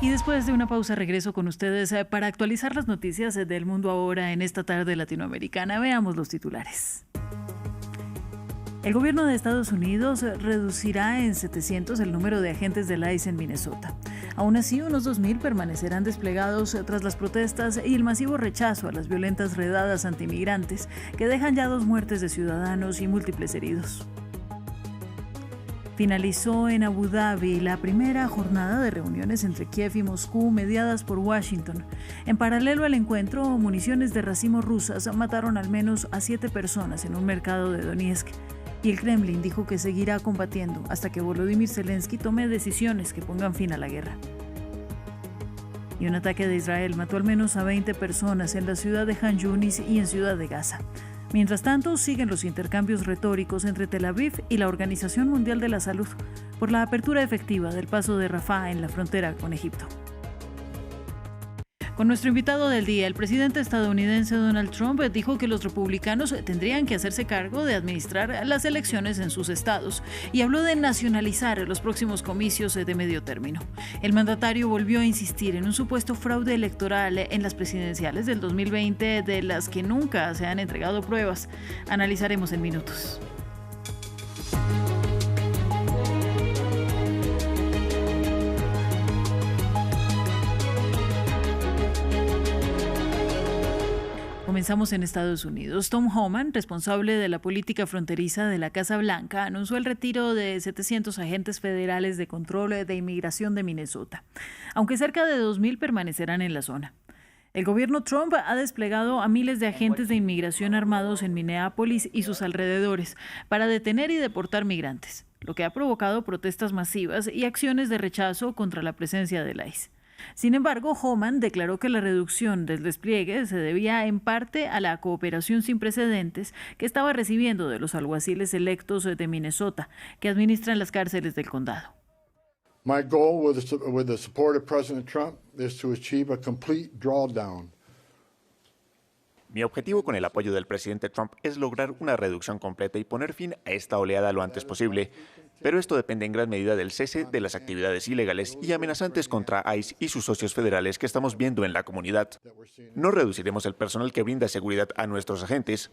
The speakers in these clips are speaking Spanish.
Y después de una pausa regreso con ustedes para actualizar las noticias del mundo ahora en esta tarde latinoamericana. Veamos los titulares. El gobierno de Estados Unidos reducirá en 700 el número de agentes del ICE en Minnesota. Aún así, unos 2.000 permanecerán desplegados tras las protestas y el masivo rechazo a las violentas redadas antimigrantes que dejan ya 2 muertes de ciudadanos y múltiples heridos. Finalizó en Abu Dhabi la primera jornada de reuniones entre Kiev y Moscú mediadas por Washington. En paralelo al encuentro, municiones de racimo rusas mataron al menos a 7 personas en un mercado de Donetsk. Y el Kremlin dijo que seguirá combatiendo hasta que Volodymyr Zelensky tome decisiones que pongan fin a la guerra. Y un ataque de Israel mató al menos a 20 personas en la ciudad de Han Yunis y en Ciudad de Gaza. Mientras tanto, siguen los intercambios retóricos entre Tel Aviv y la Organización Mundial de la Salud por la apertura efectiva del paso de Rafah en la frontera con Egipto. Con nuestro invitado del día, el presidente estadounidense Donald Trump dijo que los republicanos tendrían que hacerse cargo de administrar las elecciones en sus estados y habló de nacionalizar los próximos comicios de medio término. El mandatario volvió a insistir en un supuesto fraude electoral en las presidenciales del 2020 de las que nunca se han entregado pruebas. Analizaremos en minutos. Comenzamos en Estados Unidos. Tom Homan, responsable de la política fronteriza de la Casa Blanca, anunció el retiro de 700 agentes federales de control de inmigración de Minnesota, aunque cerca de 2.000 permanecerán en la zona. El gobierno Trump ha desplegado a miles de agentes de inmigración armados en Minneapolis y sus alrededores para detener y deportar migrantes, lo que ha provocado protestas masivas y acciones de rechazo contra la presencia del ICE. Sin embargo, Homan declaró que la reducción del despliegue se debía en parte a la cooperación sin precedentes que estaba recibiendo de los alguaciles electos de Minnesota, que administran las cárceles del condado. My goal with the support of President Trump is to achieve a complete drawdown. Mi objetivo con el apoyo del presidente Trump es lograr una reducción completa y poner fin a esta oleada lo antes posible. Pero esto depende en gran medida del cese de las actividades ilegales y amenazantes contra ICE y sus socios federales que estamos viendo en la comunidad. No reduciremos el personal que brinda seguridad a nuestros agentes.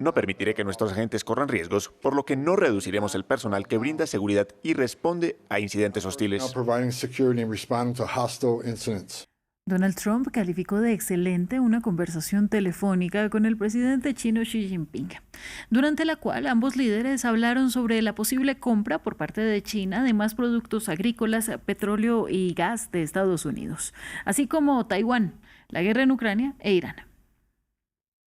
No permitiré que nuestros agentes corran riesgos, por lo que no reduciremos el personal que brinda seguridad y responde a incidentes hostiles. Donald Trump calificó de excelente una conversación telefónica con el presidente chino Xi Jinping, durante la cual ambos líderes hablaron sobre la posible compra por parte de China de más productos agrícolas, petróleo y gas de Estados Unidos, así como Taiwán, la guerra en Ucrania e Irán.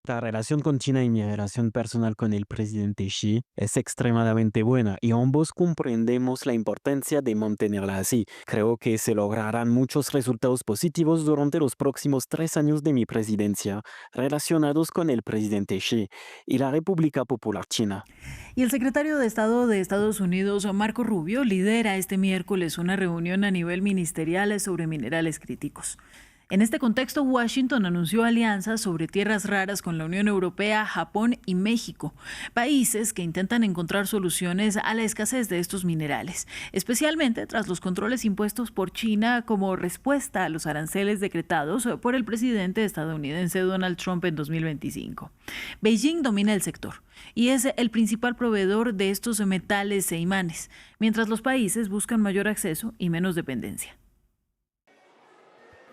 La relación con China y mi relación personal con el presidente Xi es extremadamente buena y ambos comprendemos la importancia de mantenerla así. Creo que se lograrán muchos resultados positivos durante los próximos 3 años de mi presidencia relacionados con el presidente Xi y la República Popular China. Y el secretario de Estado de Estados Unidos, Marco Rubio, lidera este miércoles una reunión a nivel ministerial sobre minerales críticos. En este contexto, Washington anunció alianzas sobre tierras raras con la Unión Europea, Japón y México, países que intentan encontrar soluciones a la escasez de estos minerales, especialmente tras los controles impuestos por China como respuesta a los aranceles decretados por el presidente estadounidense Donald Trump en 2025. Beijing domina el sector y es el principal proveedor de estos metales e imanes, mientras los países buscan mayor acceso y menos dependencia.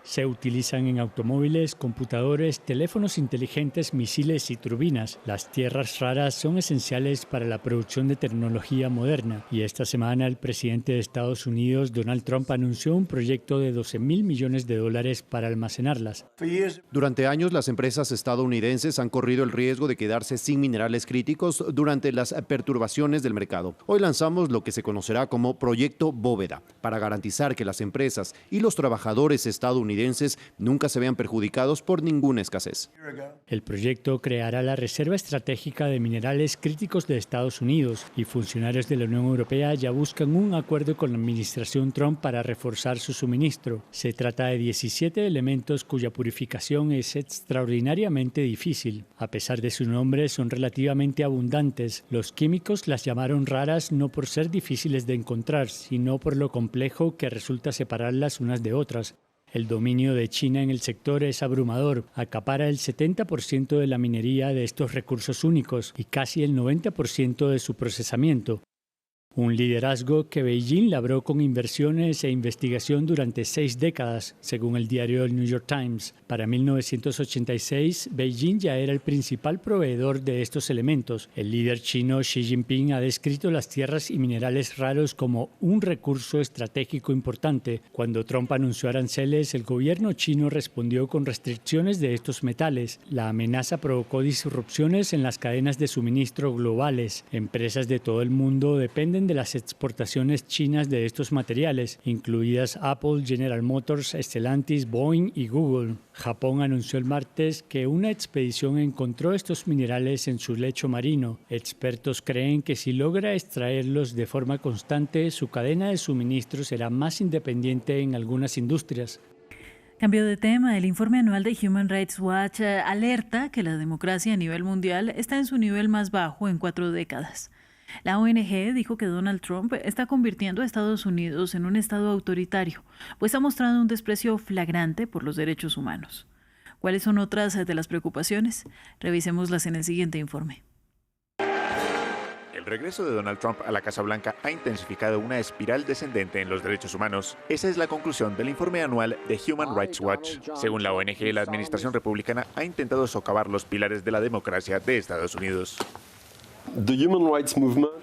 Se utilizan en automóviles, computadores, teléfonos inteligentes, misiles y turbinas. Las tierras raras son esenciales para la producción de tecnología moderna y esta semana el presidente de Estados Unidos, Donald Trump, anunció un proyecto de $12.000 millones para almacenarlas. Durante años, las empresas estadounidenses han corrido el riesgo de quedarse sin minerales críticos durante las perturbaciones del mercado. Hoy lanzamos lo que se conocerá como Proyecto Bóveda para garantizar que las empresas y los trabajadores estadounidenses estadounidenses nunca se vean perjudicados por ninguna escasez. El proyecto creará la Reserva Estratégica de Minerales Críticos de Estados Unidos y funcionarios de la Unión Europea ya buscan un acuerdo con la administración Trump para reforzar su suministro. Se trata de 17 elementos cuya purificación es extraordinariamente difícil. A pesar de su nombre, son relativamente abundantes. Los químicos las llamaron raras no por ser difíciles de encontrar, sino por lo complejo que resulta separarlas unas de otras. El dominio de China en el sector es abrumador, acapara el 70% de la minería de estos recursos únicos y casi el 90% de su procesamiento. Un liderazgo que Beijing labró con inversiones e investigación durante 6 décadas, según el diario New York Times. Para 1986, Beijing ya era el principal proveedor de estos elementos. El líder chino Xi Jinping ha descrito las tierras y minerales raros como un recurso estratégico importante. Cuando Trump anunció aranceles, el gobierno chino respondió con restricciones de estos metales. La amenaza provocó disrupciones en las cadenas de suministro globales. Empresas de todo el mundo dependen de las exportaciones chinas de estos materiales, incluidas Apple, General Motors, Stellantis, Boeing y Google. Japón anunció el martes que una expedición encontró estos minerales en su lecho marino. Expertos creen que si logra extraerlos de forma constante, su cadena de suministro será más independiente en algunas industrias. Cambio de tema, el informe anual de Human Rights Watch alerta que la democracia a nivel mundial está en su nivel más bajo en 4 décadas. La ONG dijo que Donald Trump está convirtiendo a Estados Unidos en un estado autoritario, pues ha mostrado un desprecio flagrante por los derechos humanos. ¿Cuáles son otras de las preocupaciones? Revisémoslas en el siguiente informe. El regreso de Donald Trump a la Casa Blanca ha intensificado una espiral descendente en los derechos humanos. Esa es la conclusión del informe anual de Human Rights Watch. Según la ONG, la administración republicana ha intentado socavar los pilares de la democracia de Estados Unidos.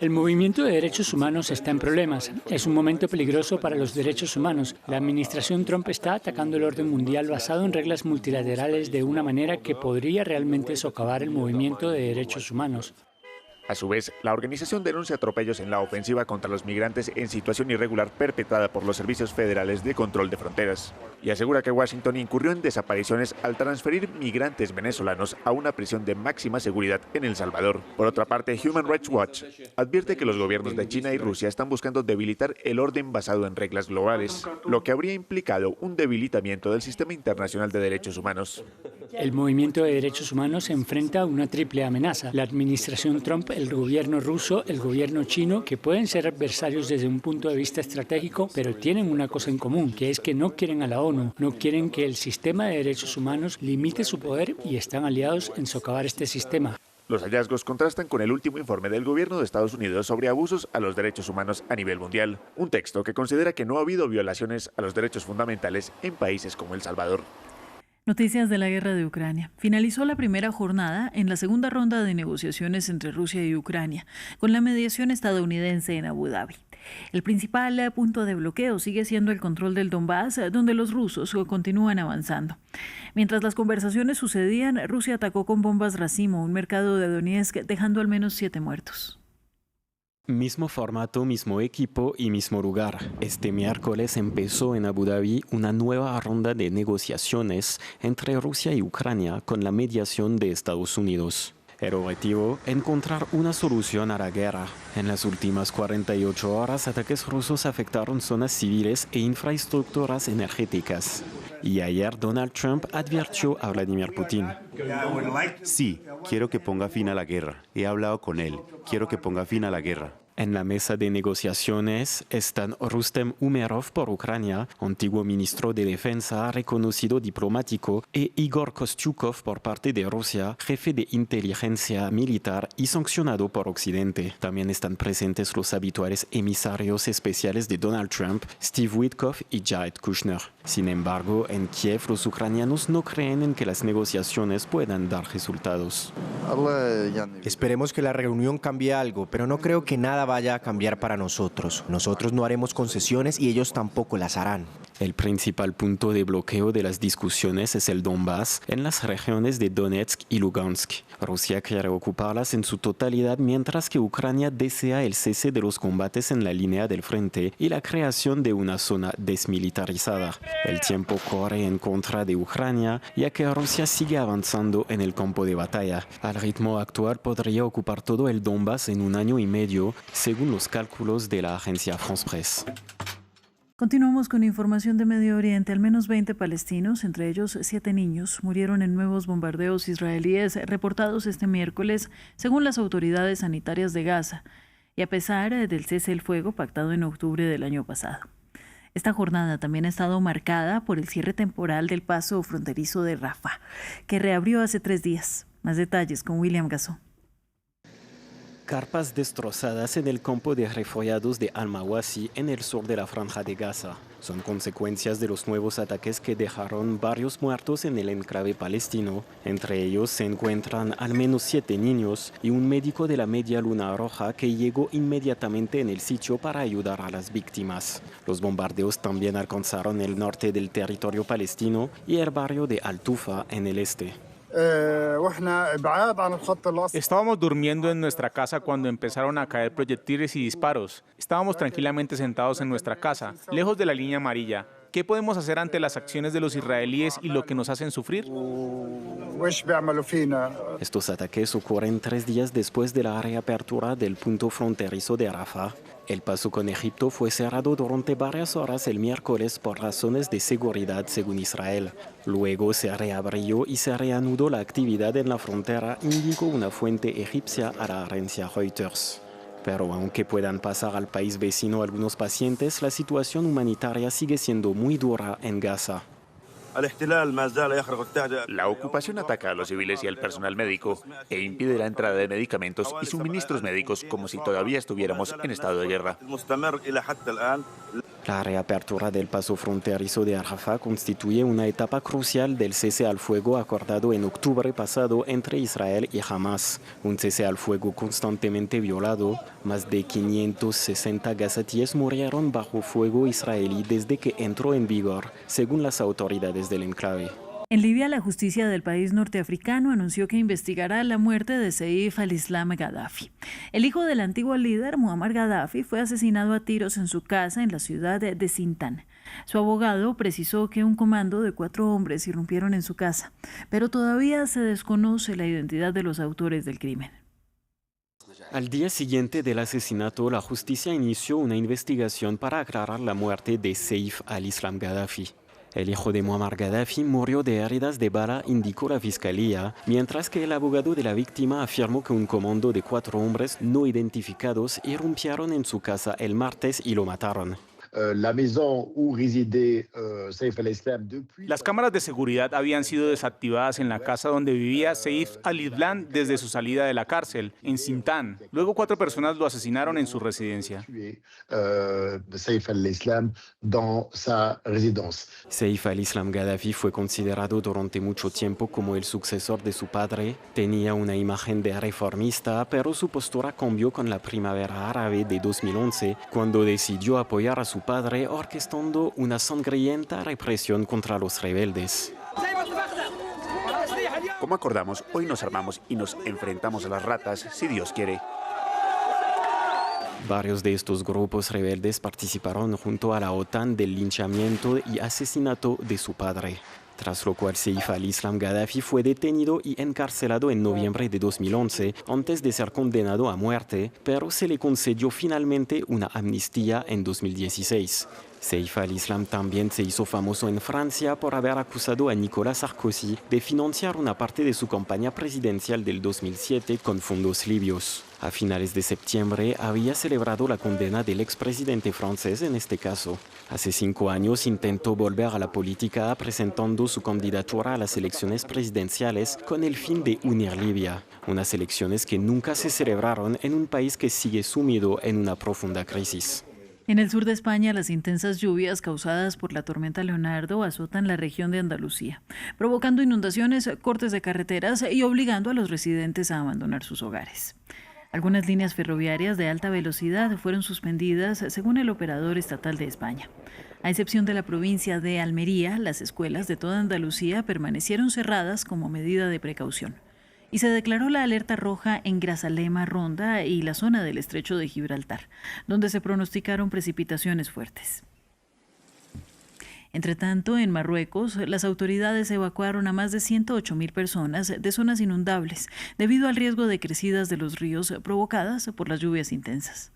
El movimiento de derechos humanos está en problemas. Es un momento peligroso para los derechos humanos. La administración Trump está atacando el orden mundial basado en reglas multilaterales de una manera que podría realmente socavar el movimiento de derechos humanos. A su vez, la organización denuncia atropellos en la ofensiva contra los migrantes en situación irregular perpetrada por los servicios federales de control de fronteras y asegura que Washington incurrió en desapariciones al transferir migrantes venezolanos a una prisión de máxima seguridad en El Salvador. Por otra parte, Human Rights Watch advierte que los gobiernos de China y Rusia están buscando debilitar el orden basado en reglas globales, lo que habría implicado un debilitamiento del sistema internacional de derechos humanos. El movimiento de derechos humanos se enfrenta a una triple amenaza: la administración Trump, el gobierno ruso, el gobierno chino, que pueden ser adversarios desde un punto de vista estratégico, pero tienen una cosa en común, que es que no quieren a la ONU, no quieren que el sistema de derechos humanos limite su poder y están aliados en socavar este sistema. Los hallazgos contrastan con el último informe del gobierno de Estados Unidos sobre abusos a los derechos humanos a nivel mundial, un texto que considera que no ha habido violaciones a los derechos fundamentales en países como El Salvador. Noticias de la guerra de Ucrania. Finalizó la primera jornada en la segunda ronda de negociaciones entre Rusia y Ucrania, con la mediación estadounidense en Abu Dhabi. El principal punto de bloqueo sigue siendo el control del Donbass, donde los rusos continúan avanzando. Mientras las conversaciones sucedían, Rusia atacó con bombas racimo un mercado de Donetsk, dejando al menos 7 muertos. Mismo formato, mismo equipo y mismo lugar. Este miércoles empezó en Abu Dhabi una nueva ronda de negociaciones entre Rusia y Ucrania con la mediación de Estados Unidos. El objetivo, encontrar una solución a la guerra. En las últimas 48 horas, ataques rusos afectaron zonas civiles e infraestructuras energéticas. Y ayer Donald Trump advirtió a Vladimir Putin. Sí, quiero que ponga fin a la guerra. He hablado con él. Quiero que ponga fin a la guerra. En la mesa de negociaciones están Rustem Umerov por Ucrania, antiguo ministro de Defensa, reconocido diplomático, e Igor Kostyukov por parte de Rusia, jefe de inteligencia militar y sancionado por Occidente. También están presentes los habituales emisarios especiales de Donald Trump, Steve Witkoff y Jared Kushner. Sin embargo, en Kiev los ucranianos no creen en que las negociaciones puedan dar resultados. Esperemos que la reunión cambie algo, pero no creo que nada vaya a cambiar para nosotros. Nosotros no haremos concesiones y ellos tampoco las harán. El principal punto de bloqueo de las discusiones es el Donbass, en las regiones de Donetsk y Lugansk. Rusia quiere ocuparlas en su totalidad, mientras que Ucrania desea el cese de los combates en la línea del frente y la creación de una zona desmilitarizada. El tiempo corre en contra de Ucrania, ya que Rusia sigue avanzando en el campo de batalla. Al ritmo actual podría ocupar todo el Donbass en 1 año y medio, según los cálculos de la agencia France Presse. Continuamos con información de Medio Oriente. Al menos 20 palestinos, entre ellos 7 niños, murieron en nuevos bombardeos israelíes reportados este miércoles, según las autoridades sanitarias de Gaza, y a pesar del cese el fuego pactado en octubre del año pasado. Esta jornada también ha estado marcada por el cierre temporal del paso fronterizo de Rafah, que reabrió hace 3 días. Más detalles con William Gassó. Carpas destrozadas en el campo de refugiados de Al-Mawasi, en el sur de la Franja de Gaza. Son consecuencias de los nuevos ataques que dejaron varios muertos en el enclave palestino. Entre ellos se encuentran al menos 7 niños y un médico de la Media Luna Roja que llegó inmediatamente en el sitio para ayudar a las víctimas. Los bombardeos también alcanzaron el norte del territorio palestino y el barrio de Al-Tufa en el este. Estábamos durmiendo en nuestra casa cuando empezaron a caer proyectiles y disparos. Estábamos tranquilamente sentados en nuestra casa, lejos de la línea amarilla. ¿Qué podemos hacer ante las acciones de los israelíes y lo que nos hacen sufrir? Estos ataques ocurren 3 días después de la reapertura del punto fronterizo de Rafah. El paso con Egipto fue cerrado durante varias horas el miércoles por razones de seguridad, según Israel. Luego se reabrió y se reanudó la actividad en la frontera, indicó una fuente egipcia a la agencia Reuters. Pero aunque puedan pasar al país vecino algunos pacientes, la situación humanitaria sigue siendo muy dura en Gaza. La ocupación ataca a los civiles y al personal médico e impide la entrada de medicamentos y suministros médicos como si todavía estuviéramos en estado de guerra. La reapertura del paso fronterizo de Rafah constituye una etapa crucial del cese al fuego acordado en octubre pasado entre Israel y Hamas. Un cese al fuego constantemente violado. Más de 560 gazatíes murieron bajo fuego israelí desde que entró en vigor, según las autoridades del enclave. En Libia, la justicia del país norteafricano anunció que investigará la muerte de Saif al-Islam Gaddafi. El hijo del antiguo líder, Muammar Gaddafi, fue asesinado a tiros en su casa en la ciudad de Sintan. Su abogado precisó que un comando de 4 hombres irrumpieron en su casa, pero todavía se desconoce la identidad de los autores del crimen. Al día siguiente del asesinato, la justicia inició una investigación para aclarar la muerte de Saif al-Islam Gaddafi. El hijo de Muammar Gaddafi murió de heridas de bala, indicó la fiscalía, mientras que el abogado de la víctima afirmó que un comando de 4 hombres no identificados irrumpieron en su casa el martes y lo mataron. Las cámaras de seguridad habían sido desactivadas en la casa donde vivía Saif al-Islam desde su salida de la cárcel, en Sintan. Luego 4 personas lo asesinaron en su residencia. Saif al-Islam Gaddafi fue considerado durante mucho tiempo como el sucesor de su padre. Tenía una imagen de reformista, pero su postura cambió con la primavera árabe de 2011, cuando decidió apoyar a su padre orquestando una sangrienta represión contra los rebeldes. Como acordamos, hoy nos armamos y nos enfrentamos a las ratas, si Dios quiere. Varios de estos grupos rebeldes participaron junto a la OTAN del linchamiento y asesinato de su padre, tras lo cual Saif al-Islam Gaddafi fue detenido y encarcelado en noviembre de 2011 antes de ser condenado a muerte, pero se le concedió finalmente una amnistía en 2016. Saif al-Islam también se hizo famoso en Francia por haber acusado a Nicolas Sarkozy de financiar una parte de su campaña presidencial del 2007 con fondos libios. A finales de septiembre había celebrado la condena del expresidente francés en este caso. Hace 5 años intentó volver a la política presentando su candidatura a las elecciones presidenciales con el fin de unir Libia, unas elecciones que nunca se celebraron en un país que sigue sumido en una profunda crisis. En el sur de España, las intensas lluvias causadas por la tormenta Leonardo azotan la región de Andalucía, provocando inundaciones, cortes de carreteras y obligando a los residentes a abandonar sus hogares. Algunas líneas ferroviarias de alta velocidad fueron suspendidas según el operador estatal de España. A excepción de la provincia de Almería, las escuelas de toda Andalucía permanecieron cerradas como medida de precaución. Y se declaró la alerta roja en Grazalema, Ronda y la zona del estrecho de Gibraltar, donde se pronosticaron precipitaciones fuertes. Entre tanto, en Marruecos, las autoridades evacuaron a más de 108.000 personas de zonas inundables debido al riesgo de crecidas de los ríos provocadas por las lluvias intensas.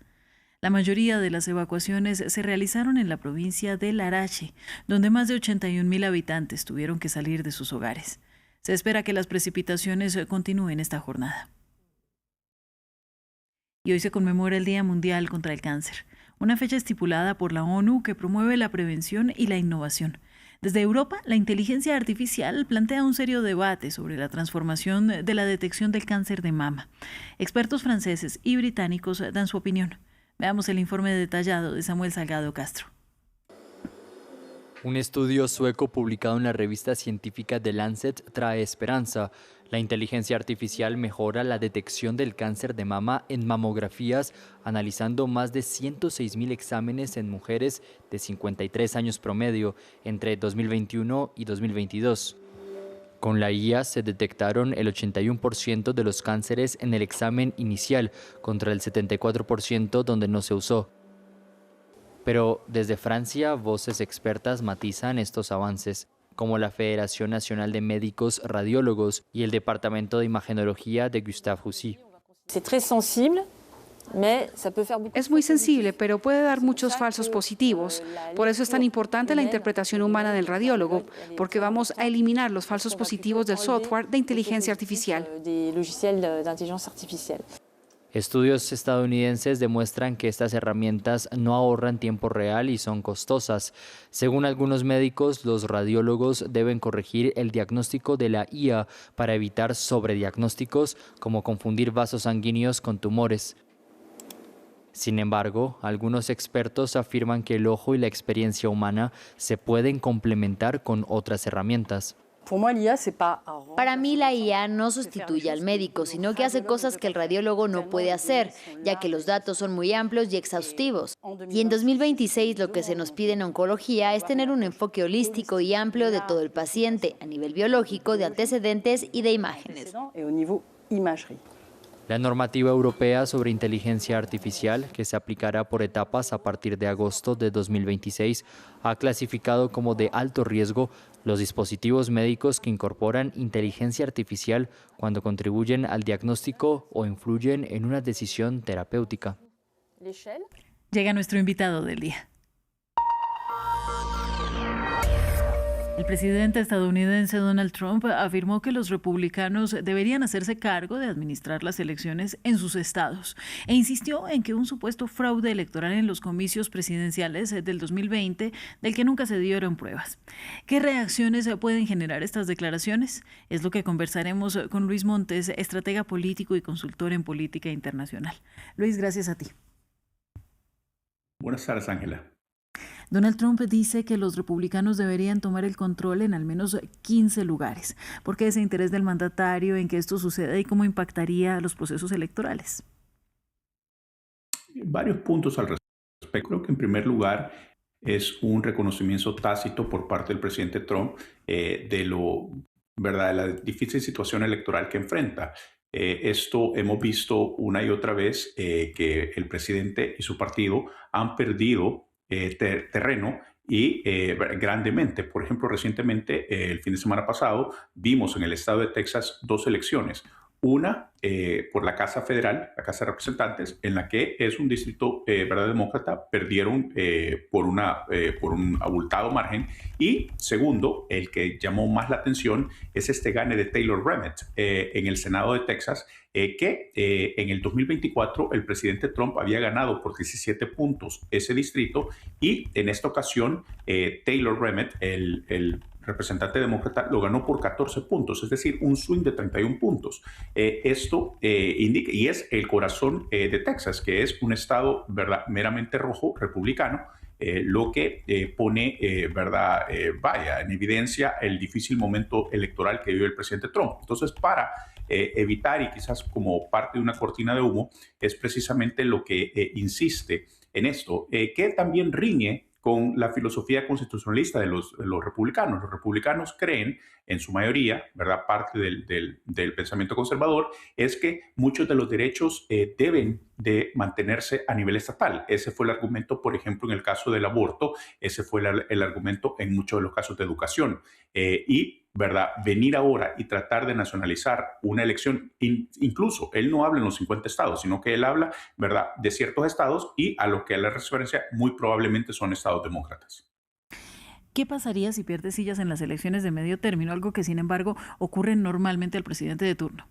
La mayoría de las evacuaciones se realizaron en la provincia de Larache, donde más de 81.000 habitantes tuvieron que salir de sus hogares. Se espera que las precipitaciones continúen esta jornada. Y hoy se conmemora el Día Mundial contra el Cáncer, una fecha estipulada por la ONU que promueve la prevención y la innovación. Desde Europa, la inteligencia artificial plantea un serio debate sobre la transformación de la detección del cáncer de mama. Expertos franceses y británicos dan su opinión. Veamos el informe detallado de Samuel Salgado Castro. Un estudio sueco publicado en la revista científica The Lancet trae esperanza. La inteligencia artificial mejora la detección del cáncer de mama en mamografías, analizando más de 106.000 exámenes en mujeres de 53 años promedio entre 2021 y 2022. Con la IA se detectaron el 81% de los cánceres en el examen inicial, contra el 74% donde no se usó. Pero desde Francia, voces expertas matizan estos avances, como la Federación Nacional de Médicos Radiólogos y el Departamento de Imagenología de Gustave Roussy. Es muy sensible, pero puede dar muchos falsos positivos. Por eso es tan importante la interpretación humana del radiólogo, porque vamos a eliminar los falsos positivos del software de inteligencia artificial. Estudios estadounidenses demuestran que estas herramientas no ahorran tiempo real y son costosas. Según algunos médicos, los radiólogos deben corregir el diagnóstico de la IA para evitar sobrediagnósticos como confundir vasos sanguíneos con tumores. Sin embargo, algunos expertos afirman que el ojo y la experiencia humana se pueden complementar con otras herramientas. Para mí la IA no sustituye al médico, sino que hace cosas que el radiólogo no puede hacer, ya que los datos son muy amplios y exhaustivos. Y en 2026 lo que se nos pide en oncología es tener un enfoque holístico y amplio de todo el paciente, a nivel biológico, de antecedentes y de imágenes. La normativa europea sobre inteligencia artificial, que se aplicará por etapas a partir de agosto de 2026, ha clasificado como de alto riesgo los dispositivos médicos que incorporan inteligencia artificial cuando contribuyen al diagnóstico o influyen en una decisión terapéutica. Llega nuestro invitado del día. El presidente estadounidense Donald Trump afirmó que los republicanos deberían hacerse cargo de administrar las elecciones en sus estados e insistió en que un supuesto fraude electoral en los comicios presidenciales del 2020, del que nunca se dieron pruebas. ¿Qué reacciones pueden generar estas declaraciones? Es lo que conversaremos con Luis Montes, estratega político y consultor en política internacional. Luis, gracias a ti. Buenas tardes, Ángela. Donald Trump dice que los republicanos deberían tomar el control en al menos 15 lugares. ¿Por qué ese interés del mandatario en que esto suceda y cómo impactaría los procesos electorales? Varios puntos al respecto. Creo que en primer lugar es un reconocimiento tácito por parte del presidente Trump de la difícil situación electoral que enfrenta. Esto hemos visto una y otra vez que el presidente y su partido han perdido terreno y grandemente. Por ejemplo, recientemente, el fin de semana pasado, vimos en el estado de Texas 2 elecciones. Una por la Casa Federal, la Casa de Representantes, en la que es un distrito demócrata, perdieron por un abultado margen. Y segundo, el que llamó más la atención es este gane de Taylor Rennett en el Senado de Texas, que en el 2024 el presidente Trump había ganado por 17 puntos ese distrito y en esta ocasión Taylor Rennett, el representante demócrata, lo ganó por 14 puntos, es decir, un swing de 31 puntos. Esto indica, y es el corazón de Texas, que es un estado, ¿verdad?, meramente rojo, republicano, lo que pone, ¿verdad?, vaya, en evidencia el difícil momento electoral que vive el presidente Trump. Entonces, para evitar, y quizás como parte de una cortina de humo, es precisamente lo que insiste en esto, que también riñe con la filosofía constitucionalista de los republicanos. Los republicanos creen, en su mayoría, ¿verdad?, parte del pensamiento conservador, es que muchos de los derechos deben de mantenerse a nivel estatal. Ese fue el argumento, por ejemplo, en el caso del aborto, ese fue el argumento en muchos de los casos de educación. ¿Verdad?, venir ahora y tratar de nacionalizar una elección, incluso él no habla en los 50 estados, sino que él habla, ¿verdad?, de ciertos estados, y a los que él hace referencia muy probablemente son estados demócratas. ¿Qué pasaría si pierde sillas en las elecciones de medio término? Algo que, sin embargo, ocurre normalmente al presidente de turno.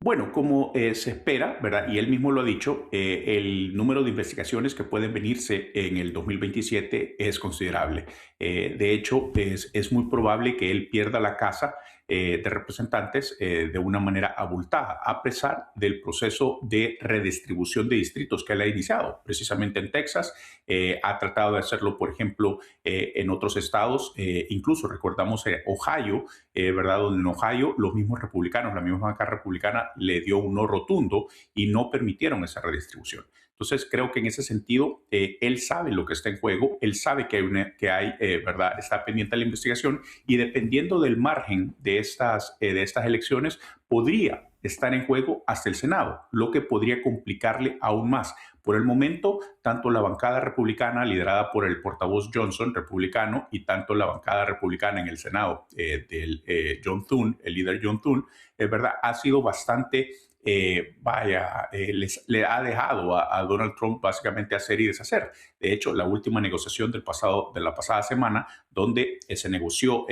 Bueno, como se espera, ¿verdad?, y él mismo lo ha dicho, el número de investigaciones que pueden venirse en el 2027 es considerable. De hecho, es muy probable que él pierda la Casa de Representantes de una manera abultada, a pesar del proceso de redistribución de distritos que él ha iniciado. Precisamente en Texas, ha tratado de hacerlo, por ejemplo, en otros estados, incluso recordamos Ohio, ¿verdad?, donde en Ohio los mismos republicanos, la misma banca republicana le dio un no rotundo y no permitieron esa redistribución. Entonces, creo que en ese sentido, él sabe lo que está en juego, él sabe que hay, ¿verdad?, está pendiente de la investigación, y dependiendo del margen de estas elecciones, podría estar en juego hasta el Senado, lo que podría complicarle aún más. Por el momento, tanto la bancada republicana, liderada por el portavoz Johnson, republicano, y tanto la bancada republicana en el Senado del John Thune, el líder John Thune, ¿verdad?, ha sido bastante... le ha dejado a Donald Trump básicamente hacer y deshacer. De hecho, la última negociación de la pasada semana, donde se negoció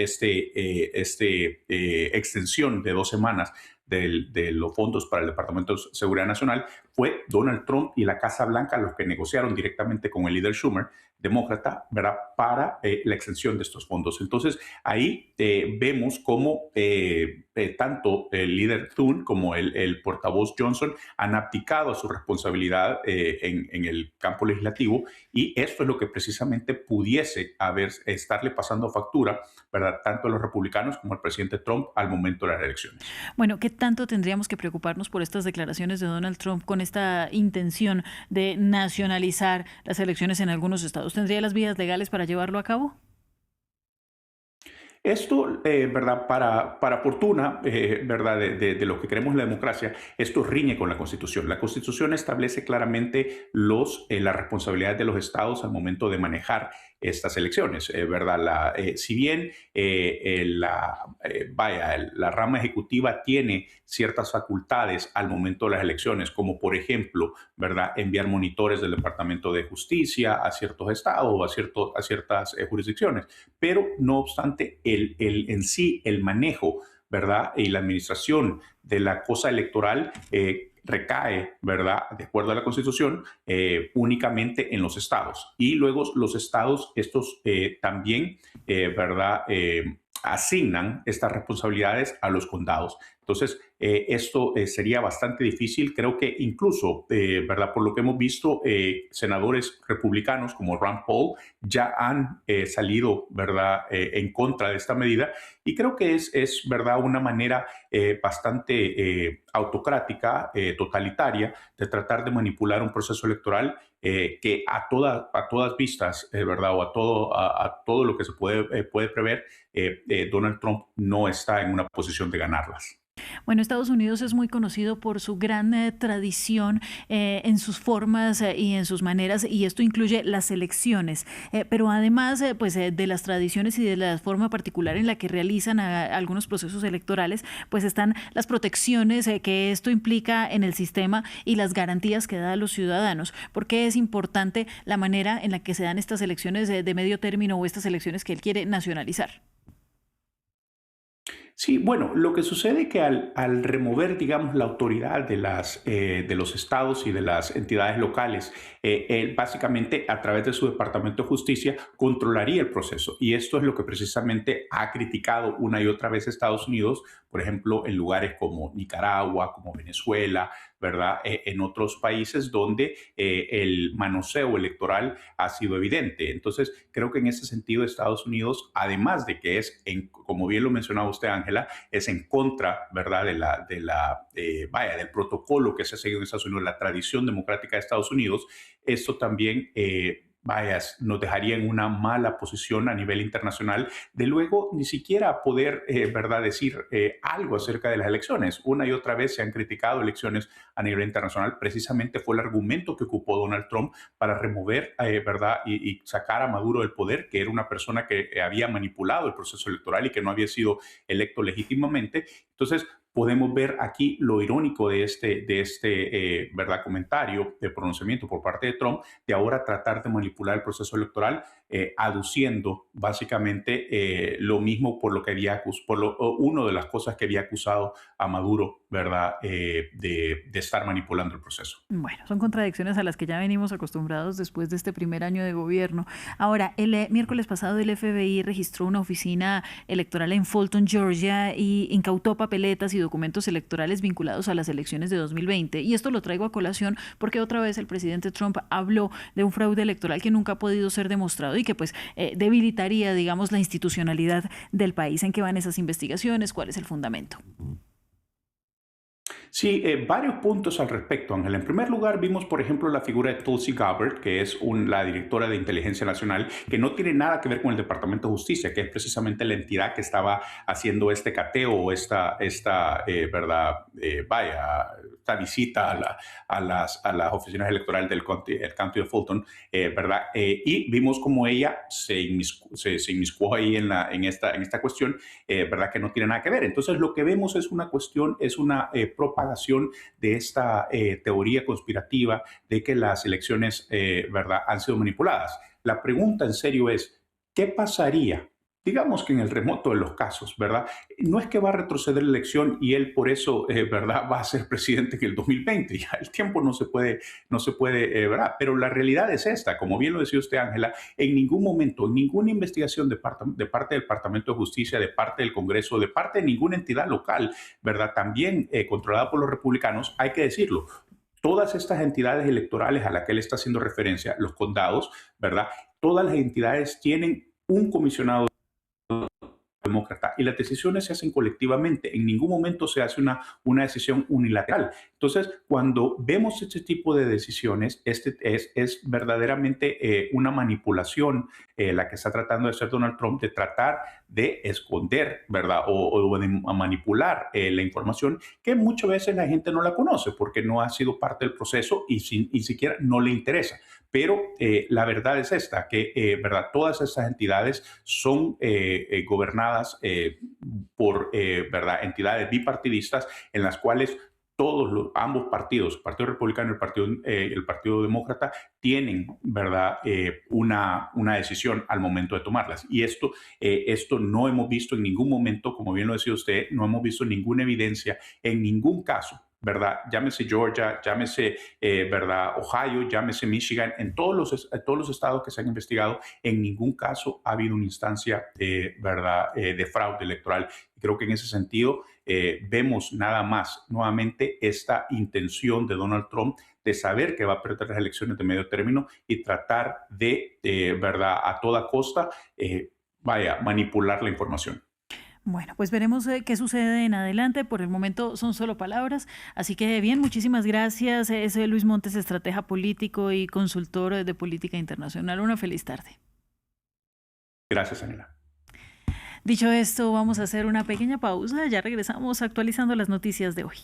extensión de 2 semanas de los fondos para el Departamento de Seguridad Nacional, fue Donald Trump y la Casa Blanca los que negociaron directamente con el líder Schumer, demócrata, ¿verdad?, para la extensión de estos fondos. Entonces, ahí vemos cómo tanto el líder Thune como el portavoz Johnson han abdicado a su responsabilidad en el campo legislativo, y esto es lo que precisamente pudiese estarle pasando factura, ¿verdad?, tanto a los republicanos como al presidente Trump al momento de las elecciones. Bueno, ¿qué tanto tendríamos que preocuparnos por estas declaraciones de Donald Trump con esta intención de nacionalizar las elecciones en algunos estados? ¿Tendría las vías legales para llevarlo a cabo? Esto, ¿verdad?, para fortuna, ¿verdad?, de lo que queremos la democracia, esto riñe con la Constitución. La Constitución establece claramente las responsabilidades de los estados al momento de manejar estas elecciones, ¿verdad? Si bien la rama ejecutiva tiene ciertas facultades al momento de las elecciones, como por ejemplo, ¿verdad?, enviar monitores del Departamento de Justicia a ciertos estados o a ciertas jurisdicciones, pero no obstante, en sí el manejo, ¿verdad?, y la administración de la cosa electoral recae, ¿verdad?, de acuerdo a la Constitución, únicamente en los estados. Y luego los estados, estos también, ¿verdad?, asignan estas responsabilidades a los condados. Entonces, esto sería bastante difícil. Creo que incluso, ¿verdad?, por lo que hemos visto, senadores republicanos como Rand Paul ya han salido, ¿verdad?, en contra de esta medida. Y creo que es ¿verdad?, una manera bastante autocrática, totalitaria, de tratar de manipular un proceso electoral que a todas vistas, ¿verdad?, o a todo lo que se puede prever, Donald Trump no está en una posición de ganarlas. Bueno, Estados Unidos es muy conocido por su gran tradición en sus formas y en sus maneras, y esto incluye las elecciones, pero además pues, de las tradiciones y de la forma particular en la que realizan algunos procesos electorales, pues están las protecciones que esto implica en el sistema y las garantías que da a los ciudadanos. ¿Por qué es importante la manera en la que se dan estas elecciones de medio término o estas elecciones que él quiere nacionalizar? Sí, bueno, lo que sucede es que al remover, digamos, la autoridad de los estados y de las entidades locales, él básicamente a través de su Departamento de Justicia controlaría el proceso. Y esto es lo que precisamente ha criticado una y otra vez Estados Unidos, por ejemplo, en lugares como Nicaragua, como Venezuela, ¿verdad? En otros países donde el manoseo electoral ha sido evidente. Entonces, creo que en ese sentido Estados Unidos, además de que es, como bien lo mencionaba usted, Ángela, es en contra, ¿verdad? Del protocolo que se ha seguido en Estados Unidos, la tradición democrática de Estados Unidos, esto también nos dejaría en una mala posición a nivel internacional de luego ni siquiera poder, ¿verdad?, decir algo acerca de las elecciones. Una y otra vez se han criticado elecciones a nivel internacional. Precisamente fue el argumento que ocupó Donald Trump para remover, ¿verdad?, y sacar a Maduro del poder, que era una persona que había manipulado el proceso electoral y que no había sido electo legítimamente. Entonces, podemos ver aquí lo irónico de este ¿verdad?, comentario de pronunciamiento por parte de Trump, de ahora tratar de manipular el proceso electoral, aduciendo básicamente lo mismo por lo que una de las cosas que había acusado a Maduro, ¿verdad?, de estar manipulando el proceso. Bueno, son contradicciones a las que ya venimos acostumbrados después de este primer año de gobierno. Ahora, el miércoles pasado el FBI registró una oficina electoral en Fulton, Georgia, y incautó papeletas y documentos electorales vinculados a las elecciones de 2020. Y esto lo traigo a colación porque otra vez el presidente Trump habló de un fraude electoral que nunca ha podido ser demostrado y que pues debilitaría, digamos, la institucionalidad del país. ¿En qué van esas investigaciones? ¿Cuál es el fundamento? Sí, varios puntos al respecto, Ángela. En primer lugar, vimos, por ejemplo, la figura de Tulsi Gabbard, que es la directora de Inteligencia Nacional, que no tiene nada que ver con el Departamento de Justicia, que es precisamente la entidad que estaba haciendo este cateo o esta visita a las oficinas electorales del county de Fulton, ¿verdad? Y vimos cómo ella se inmiscuó ahí en esta cuestión, ¿verdad?, que no tiene nada que ver. Entonces, lo que vemos es una propagación de esta teoría conspirativa de que las elecciones, ¿verdad?, han sido manipuladas. La pregunta en serio es, ¿qué pasaría? Digamos que en el remoto de los casos, ¿verdad? No es que va a retroceder la elección y él por eso, ¿verdad?, va a ser presidente en el 2020. Ya el tiempo no se puede, ¿verdad? Pero la realidad es esta, como bien lo decía usted, Ángela, en ningún momento, en ninguna investigación de parte del Departamento de Justicia, de parte del Congreso, de parte de ninguna entidad local, ¿verdad?, también controlada por los republicanos, hay que decirlo, todas estas entidades electorales a las que él está haciendo referencia, los condados, ¿verdad?, todas las entidades tienen un comisionado demócrata y las decisiones se hacen colectivamente. En ningún momento se hace una decisión unilateral. Entonces, cuando vemos este tipo de decisiones, es verdaderamente una manipulación la que está tratando de hacer Donald Trump, de tratar de esconder, ¿verdad?, o de manipular la información que muchas veces la gente no la conoce porque no ha sido parte del proceso y siquiera no le interesa. Pero la verdad es esta, que ¿verdad?, todas estas entidades son gobernadas por ¿verdad?, entidades bipartidistas en las cuales ambos partidos, el Partido Republicano y el Partido Demócrata, tienen, ¿verdad?, una decisión al momento de tomarlas. Y esto no hemos visto en ningún momento, como bien lo decía usted, no hemos visto ninguna evidencia en ningún caso, ¿verdad? Llámese Georgia, llámese ¿verdad?, Ohio, llámese Michigan, en todos los estados que se han investigado, en ningún caso ha habido una instancia ¿verdad?, de fraude electoral. Y creo que en ese sentido vemos nada más nuevamente esta intención de Donald Trump de saber que va a perder las elecciones de medio término y tratar de, ¿verdad?, a toda costa, manipular la información. Bueno, pues veremos qué sucede en adelante. Por el momento son solo palabras. Así que bien, muchísimas gracias. Es Luis Montes, estratega político y consultor de política internacional. Una feliz tarde. Gracias, Ángela. Dicho esto, vamos a hacer una pequeña pausa. Ya regresamos actualizando las noticias de hoy.